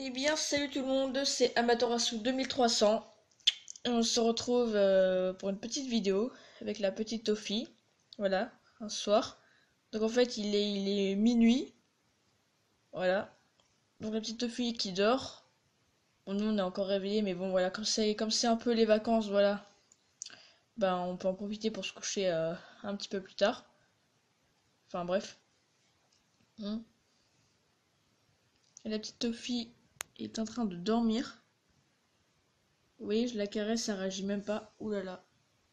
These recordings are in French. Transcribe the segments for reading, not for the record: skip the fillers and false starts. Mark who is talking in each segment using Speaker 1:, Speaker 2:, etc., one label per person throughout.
Speaker 1: Eh bien, salut tout le monde, c'est Amaterasu 2300. On se retrouve pour une petite vidéo avec la petite Toffee. Voilà, un soir. Donc en fait, il est minuit. Voilà. Donc la petite Toffee qui dort. Bon, nous, on est encore réveillés, mais bon, voilà, comme c'est un peu les vacances, voilà. Ben, on peut en profiter pour se coucher un petit peu plus tard. Enfin, bref. Hmm. Et la petite Toffee est en train de dormir. Oui, je la caresse, elle réagit même pas. Ouh là là.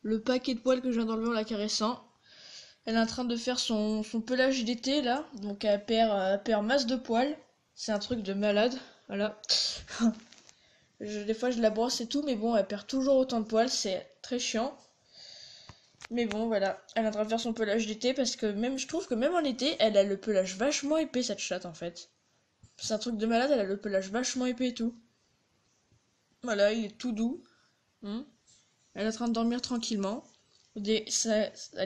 Speaker 1: Le paquet de poils que je viens d'enlever en la caressant. Elle est en train de faire son pelage d'été là. Donc elle perd masse de poils. C'est un truc de malade. Voilà. Des fois je la brosse et tout, mais bon, elle perd toujours autant de poils. C'est très chiant. Mais bon, voilà. Elle est en train de faire son pelage d'été parce que même je trouve que même en été, elle a le pelage vachement épais cette chatte en fait. C'est un truc de malade, elle a le pelage vachement épais et tout. Voilà, il est tout doux. Hmm. Elle est en train de dormir tranquillement. Elle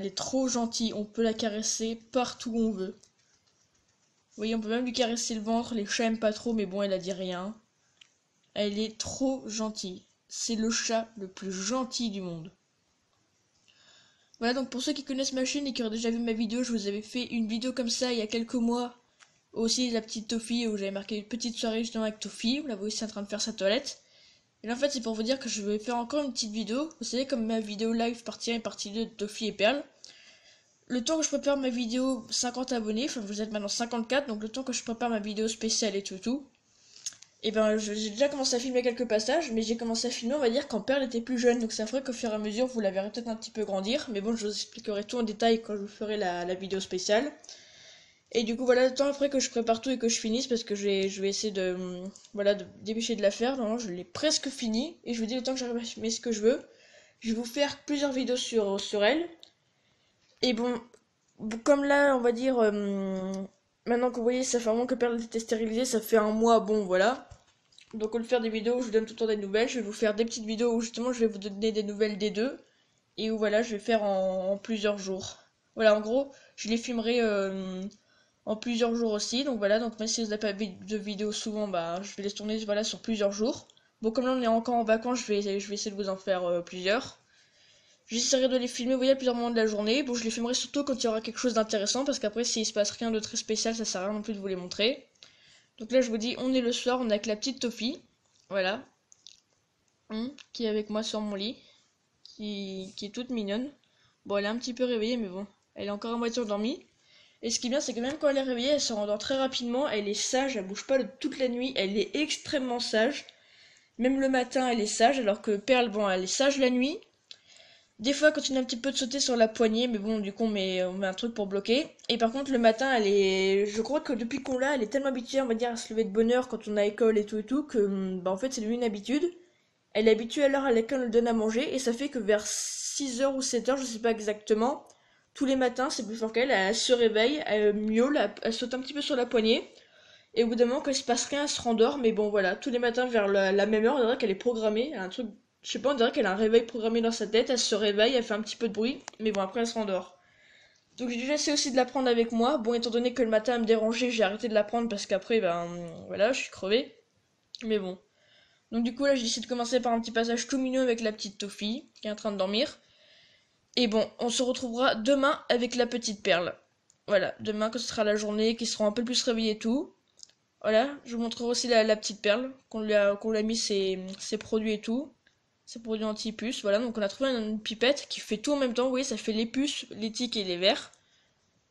Speaker 1: est trop gentille, on peut la caresser partout où on veut. Oui, on peut même lui caresser le ventre, les chats aiment pas trop, mais bon, elle a dit rien. Elle est trop gentille. C'est le chat le plus gentil du monde. Voilà, donc pour ceux qui connaissent ma chaîne et qui auraient déjà vu ma vidéo, je vous avais fait une vidéo comme ça il y a quelques mois. Aussi la petite Toffee, où j'avais marqué une petite soirée justement avec Toffee. Vous la voyez aussi en train de faire sa toilette. Et là, en fait, c'est pour vous dire que je vais faire encore une petite vidéo. Vous savez, comme ma vidéo live partie 1 et partie 2 de Toffee et Perle. Le temps que je prépare ma vidéo 50 abonnés, enfin vous êtes maintenant 54, donc le temps que je prépare ma vidéo spéciale et tout, et ben j'ai déjà commencé à filmer quelques passages, mais j'ai commencé à filmer on va dire quand Perle était plus jeune, donc ça ferait qu'au fur et à mesure vous la verrez peut-être un petit peu grandir, mais bon je vous expliquerai tout en détail quand je vous ferai la vidéo spéciale. Et du coup voilà le temps après que je prépare tout et que je finisse, parce que je vais essayer voilà, de dépêcher de la faire, normalement je l'ai presque fini, et je vous dis le temps que j'arrive à filmer ce que je veux, je vais vous faire plusieurs vidéos sur elle. Et bon, comme là, on va dire, maintenant que vous voyez, ça fait un moment que Perle a été stérilisée, ça fait un mois, bon, voilà. Donc, au lieu de faire des vidéos où je vous donne tout le temps des nouvelles, je vais vous faire des petites vidéos où justement je vais vous donner des nouvelles des deux. Et où voilà, je vais faire en plusieurs jours. Voilà, en gros, je les filmerai en plusieurs jours aussi. Donc voilà, donc même si vous n'avez pas de vidéos souvent, bah, je vais les tourner voilà, sur plusieurs jours. Bon, comme là on est encore en vacances, je vais essayer de vous en faire plusieurs. J'essaierai de les filmer, vous voyez, à plusieurs moments de la journée. Bon, je les filmerai surtout quand il y aura quelque chose d'intéressant, parce qu'après, s'il se passe rien de très spécial, ça sert à rien non plus de vous les montrer. Donc là, je vous dis, on est le soir, on est avec la petite Toffee, voilà, qui est avec moi sur mon lit, qui est toute mignonne. Bon, elle est un petit peu réveillée, mais bon, elle est encore à moitié endormie. Et ce qui est bien, c'est que même quand elle est réveillée, elle se rendort très rapidement, elle est sage, elle bouge pas toute la nuit, elle est extrêmement sage. Même le matin, elle est sage, alors que Perle, bon, elle est sage la nuit. Des fois, elle continue un petit peu de sauter sur la poignée, mais bon, du coup, on met un truc pour bloquer. Et par contre, le matin, je crois que depuis qu'on l'a, elle est tellement habituée, on va dire, à se lever de bonne heure quand on a école et tout, que, bah, en fait, c'est devenu une habitude. Elle est habituée à l'heure à laquelle on lui donne à manger, et ça fait que vers 6 heures ou 7 heures, je sais pas exactement, tous les matins, c'est plus fort qu'elle, elle se réveille, elle miaule, elle saute un petit peu sur la poignée, et au bout d'un moment, quand il se passe rien, elle se rendort, mais bon, voilà, tous les matins vers la même heure, on dirait qu'elle est programmée, elle a un truc, je sais pas, on dirait qu'elle a un réveil programmé dans sa tête, elle se réveille, elle fait un petit peu de bruit, mais bon, après elle se rendort. Donc j'ai déjà essayé aussi de la prendre avec moi, bon, étant donné que le matin elle me dérangeait, j'ai arrêté de la prendre parce qu'après, ben, voilà, je suis crevée, mais bon. Donc du coup, là, j'ai décidé de commencer par un petit passage tout mignon avec la petite Toffee, qui est en train de dormir. Et bon, on se retrouvera demain avec la petite Perle. Voilà, demain, quand ce sera la journée, qu'ils seront un peu plus réveillés et tout. Voilà, je vous montrerai aussi la petite Perle, qu'on lui a mis ses produits et tout, ses produits anti-puces. Voilà, donc on a trouvé une pipette qui fait tout en même temps, vous voyez, ça fait les puces, les tiques et les vers.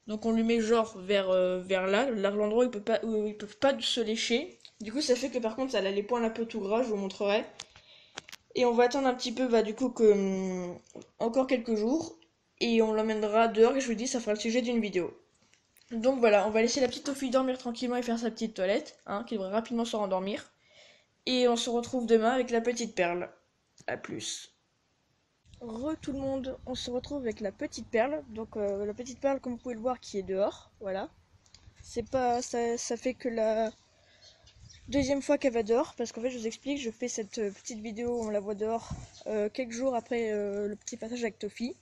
Speaker 1: Donc on lui met genre vers là, l'endroit où ils peuvent pas se lécher. Du coup, ça fait que par contre, ça a les poils un peu tout gras, je vous montrerai. Et on va attendre un petit peu, bah du coup, que encore quelques jours. Et on l'emmènera dehors et je vous dis, ça fera le sujet d'une vidéo. Donc voilà, on va laisser la petite Toffee dormir tranquillement et faire sa petite toilette, hein, qui devrait rapidement se rendormir. Et on se retrouve demain avec la petite Perle. A plus. Re tout le monde, on se retrouve avec la petite Perle. Donc la petite Perle, comme vous pouvez le voir, qui est dehors. Voilà. C'est pas, ça fait que la deuxième fois qu'elle va dehors, parce qu'en fait, je vous explique, je fais cette petite vidéo où on la voit dehors quelques jours après le petit passage avec Toffee.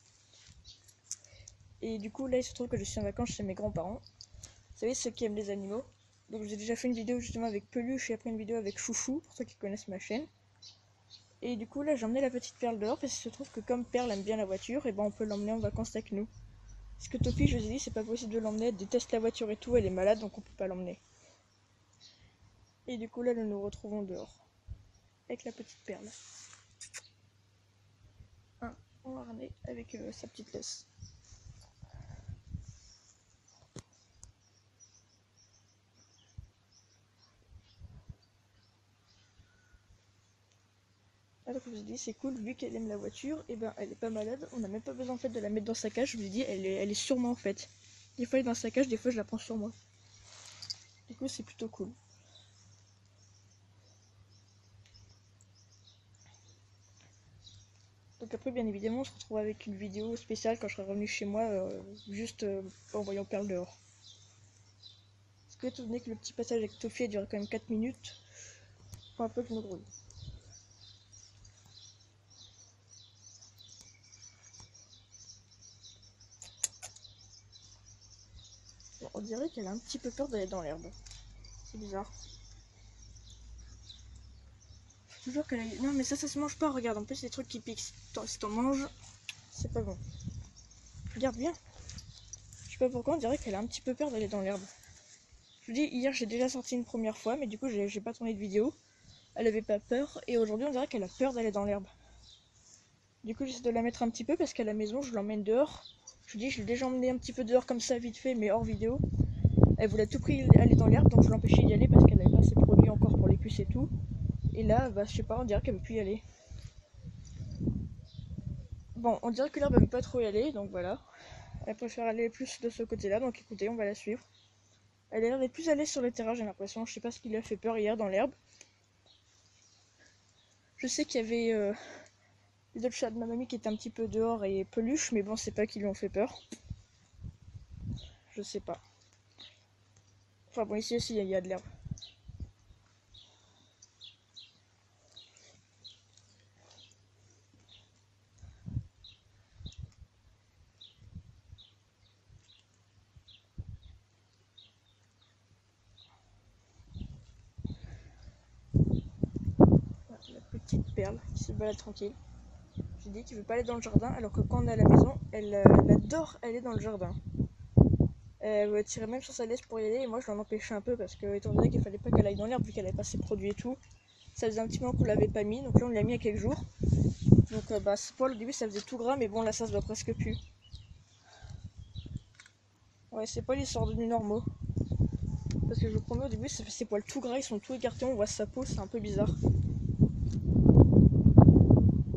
Speaker 1: Et du coup, là, il se trouve que je suis en vacances chez mes grands-parents. Vous savez, ceux qui aiment les animaux. Donc j'ai déjà fait une vidéo justement avec Peluche et après une vidéo avec Chouchou, pour ceux qui connaissent ma chaîne. Et du coup là j'ai emmené la petite Perle dehors parce qu'il se trouve que comme Perle aime bien la voiture, et ben on peut l'emmener en vacances avec nous. Parce que Topi, je vous ai dit, c'est pas possible de l'emmener, elle déteste la voiture et tout, elle est malade donc on peut pas l'emmener. Et du coup là nous nous retrouvons dehors avec la petite Perle. En harnais avec sa petite laisse. Alors comme je vous ai dit, c'est cool, vu qu'elle aime la voiture, et ben elle est pas malade, on n'a même pas besoin en fait de la mettre dans sa cage, je vous ai dit, elle est sur moi en fait. Des fois elle est dans sa cage, des fois je la prends sur moi. Du coup c'est plutôt cool. Donc après bien évidemment on se retrouve avec une vidéo spéciale quand je serai revenu chez moi, juste en voyant Perle dehors. Parce que étant donné que le petit passage avec Tofi a duré quand même 4 minutes, faut un peu que je me grouille. Bon, on dirait qu'elle a un petit peu peur d'aller dans l'herbe. C'est bizarre. Toujours qu'elle a... Non mais ça se mange pas, regarde, en plus les trucs qui piquent, si t'en manges, c'est pas bon. Regarde bien. Je sais pas pourquoi, on dirait qu'elle a un petit peu peur d'aller dans l'herbe. Je vous dis, hier j'ai déjà sorti une première fois, mais du coup j'ai pas tourné de vidéo. Elle avait pas peur, et aujourd'hui on dirait qu'elle a peur d'aller dans l'herbe. Du coup j'essaie de la mettre un petit peu, parce qu'à la maison je l'emmène dehors. Je vous dis, je l'ai déjà emmené un petit peu dehors comme ça, vite fait, mais hors vidéo. Elle voulait à tout prix aller dans l'herbe, donc je l'empêchais d'y aller parce qu'elle n'avait pas assez de produits encore pour les puces et tout. Et là, bah je sais pas, on dirait qu'elle veut plus y aller. Bon, on dirait que l'herbe aime pas trop y aller, donc voilà. Elle préfère aller plus de ce côté-là, donc écoutez, on va la suivre. Elle a l'air d'être plus à l'aise sur le terrain, j'ai l'impression. Je sais pas ce qui lui a fait peur hier dans l'herbe. Je sais qu'il y avait les autres chats de ma mamie qui étaient un petit peu dehors et Peluche, mais bon, c'est pas qui lui ont fait peur. Je sais pas. Enfin bon, ici aussi, il y a de l'herbe. La petite Perle qui se balade tranquille. J'ai dit qu'il veut pas aller dans le jardin, alors que quand on est à la maison, elle adore aller dans le jardin. Elle veut tirer même sur sa laisse pour y aller, et moi je l'en empêchais un peu parce que, étant donné qu'il fallait pas qu'elle aille dans l'herbe, vu qu'elle avait pas ses produits et tout, ça faisait un petit moment qu'on l'avait pas mis, donc là on l'a mis il y a quelques jours. Donc bah, ce poil au début ça faisait tout gras, mais bon là ça se voit presque plus. Ouais, ces poils ils sont redevenus normaux. Parce que je vous promets, au début ses poils tout gras, ils sont tout écartés, on voit sa peau, c'est un peu bizarre.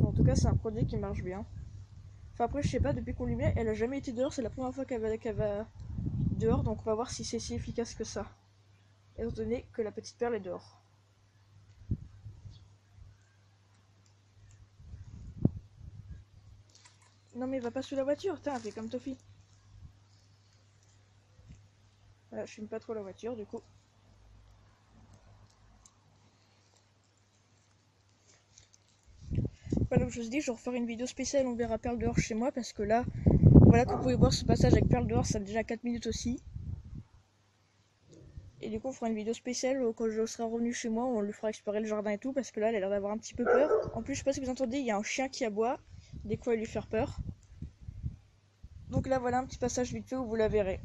Speaker 1: En tout cas, c'est un produit qui marche bien. Enfin, après, je sais pas, depuis qu'on lui met, elle a jamais été dehors, c'est la première fois qu'elle va dehors, donc on va voir si c'est si efficace que ça. Étant donné que la petite Perle est dehors. Non, mais va pas sous la voiture, tiens, fais comme Tofi. Voilà, je fume pas trop la voiture, du coup. Voilà, donc je vous dis, je vais refaire une vidéo spéciale, on verra Perle dehors chez moi, parce que là, voilà, comme vous pouvez voir, ce passage avec Perle dehors, ça a déjà 4 minutes aussi. Et du coup, on fera une vidéo spéciale où, quand je serai revenu chez moi, on lui fera explorer le jardin et tout, parce que là, elle a l'air d'avoir un petit peu peur. En plus, je sais pas si vous entendez, il y a un chien qui aboie, dès quoi lui faire peur. Donc là, voilà un petit passage vite fait où vous la verrez.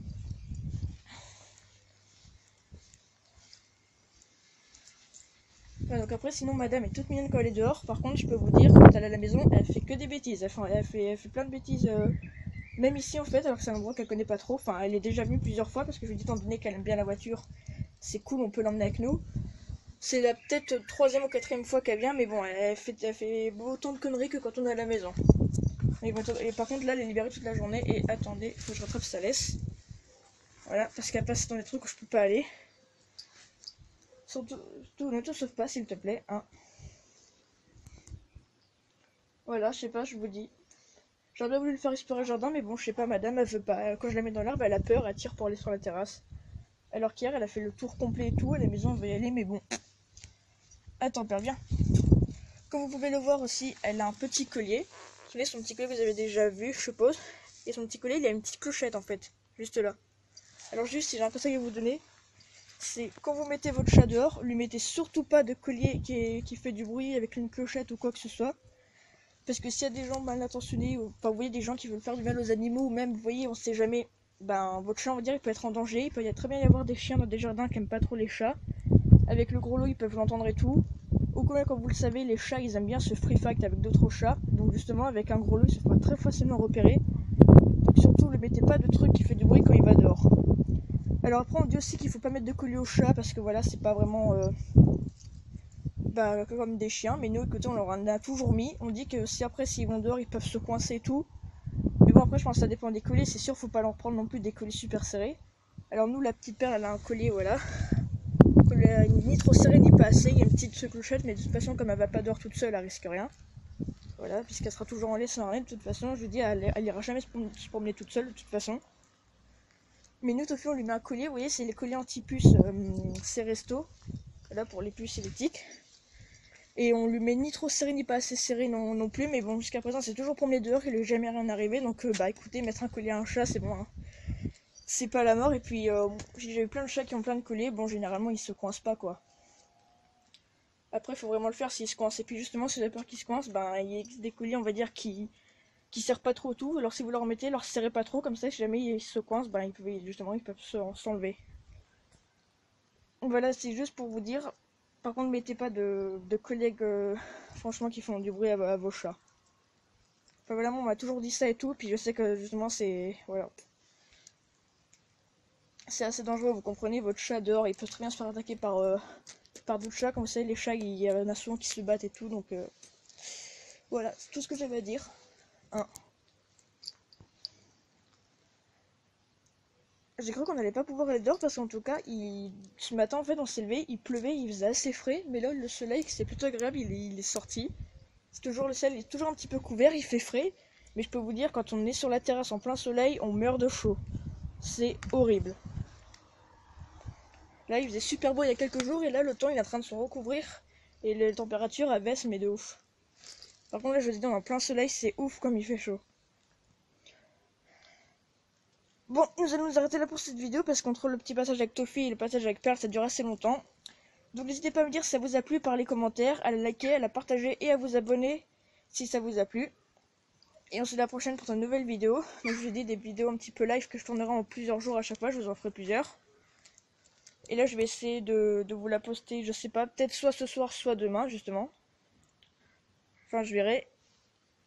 Speaker 1: Ouais, donc après, sinon, madame est toute mignonne quand elle est dehors. Par contre, je peux vous dire, quand elle est à la maison, elle fait que des bêtises. Elle fait plein de bêtises, même ici en fait, alors que c'est un endroit qu'elle connaît pas trop. Enfin, elle est déjà venue plusieurs fois parce que je lui dis, étant donné qu'elle aime bien la voiture, c'est cool, on peut l'emmener avec nous. C'est la peut-être troisième ou quatrième fois qu'elle vient, mais bon, elle fait autant de conneries que quand on est à la maison. Et par contre, là, elle est libérée toute la journée. Et attendez, faut que je rattrape sa laisse. Voilà, parce qu'elle passe dans des trucs où je peux pas aller. Surtout, ne te sauve pas, s'il te plaît. Hein. Voilà, je sais pas, je vous dis. J'aurais bien voulu le faire explorer le jardin, mais bon, je sais pas, madame, elle veut pas. Quand je la mets dans l'arbre, elle a peur, elle tire pour aller sur la terrasse. Alors qu'hier, elle a fait le tour complet et tout. À la maison, on veut y aller, mais bon. Attends, Perle, viens. Comme vous pouvez le voir aussi, elle a un petit collier. Vous savez, son petit collier, vous avez déjà vu, je suppose. Et son petit collier, il a une petite clochette en fait, juste là. Alors, juste, si j'ai un conseil à vous donner, c'est quand vous mettez votre chat dehors, lui mettez surtout pas de collier qui fait du bruit avec une clochette ou quoi que ce soit. Parce que s'il y a des gens mal intentionnés, ou enfin vous voyez des gens qui veulent faire du mal aux animaux, ou même vous voyez on sait jamais, ben votre chat on va dire il peut être en danger, il peut très bien y avoir des chiens dans des jardins qui aiment pas trop les chats. Avec le gros lot ils peuvent l'entendre et tout. Ou comme vous le savez, les chats ils aiment bien se free fight avec d'autres chats, donc justement avec un gros lot il se fera très facilement repérer. Donc surtout ne mettez pas de truc qui fait du bruit quand il va dehors. Alors après on dit aussi qu'il faut pas mettre de collier au chat parce que voilà c'est pas vraiment comme des chiens, mais nous écoutez on leur en a toujours mis. On dit que si après s'ils vont dehors ils peuvent se coincer et tout. Mais bon après je pense que ça dépend des colliers, c'est sûr faut pas leur prendre non plus des colliers super serrés. Alors nous la petite perle elle a un collier voilà. Ni trop serré ni pas assez, il y a une petite clochette mais de toute façon comme elle va pas dehors toute seule elle risque rien. Voilà, puisqu'elle sera toujours en laisse en rien de toute façon, je vous dis elle ira jamais se promener toute seule de toute façon. Mais nous Tofi on lui met un collier, vous voyez c'est les colliers anti-puces Ceresto, là pour les puces et les tiques. Et on lui met ni trop serré ni pas assez serré non plus, mais bon jusqu'à présent c'est toujours promené dehors, il lui est jamais rien arrivé, donc bah écoutez mettre un collier à un chat c'est bon hein. C'est pas la mort, et puis j'ai eu plein de chats qui ont plein de colliers, bon généralement ils se coincent pas quoi. Après il faut vraiment le faire s'ils se coincent, et puis justement si vous avez peur qu'ils se coincent, ben il y a des colliers on va dire qui serrent pas trop tout, alors si vous leur remettez, leur serrez pas trop, comme ça si jamais ils se coincent, ben ils peuvent s'enlever. Voilà c'est juste pour vous dire, par contre mettez pas de collègues franchement qui font du bruit à vos chats. Enfin voilà, on m'a toujours dit ça et tout, puis je sais que justement c'est... Voilà. C'est assez dangereux, vous comprenez, votre chat dehors, il peut très bien se faire attaquer par d'autres chats, comme vous savez, les chats, il y en a souvent qui se battent et tout, donc voilà, c'est tout ce que j'avais à dire. Hein. J'ai cru qu'on allait pas pouvoir aller dehors parce qu'en tout cas, ce matin en fait on s'est levé, il pleuvait, il faisait assez frais, mais là le soleil c'est plutôt agréable, il est sorti. C'est toujours le ciel, il est toujours un petit peu couvert, il fait frais, mais je peux vous dire quand on est sur la terrasse en plein soleil, on meurt de chaud. C'est horrible. Là, il faisait super beau il y a quelques jours et là, le temps il est en train de se recouvrir et les températures elles baissent, mais de ouf. Par contre, là, je vous dis, en plein soleil, c'est ouf comme il fait chaud. Bon, nous allons nous arrêter là pour cette vidéo parce qu'entre le petit passage avec Tofi et le passage avec Pearl, ça dure assez longtemps. Donc, n'hésitez pas à me dire si ça vous a plu par les commentaires, à la liker, à la partager et à vous abonner si ça vous a plu. Et on se dit à la prochaine pour une nouvelle vidéo. Donc, je vous dis des vidéos un petit peu live que je tournerai en plusieurs jours à chaque fois, je vous en ferai plusieurs. Et là, je vais essayer de vous la poster, je sais pas, peut-être soit ce soir, soit demain, justement. Enfin, je verrai.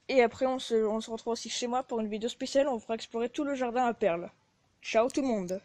Speaker 1: Et après, on se retrouve aussi chez moi pour une vidéo spéciale. On fera explorer tout le jardin à Perles. Ciao tout le monde!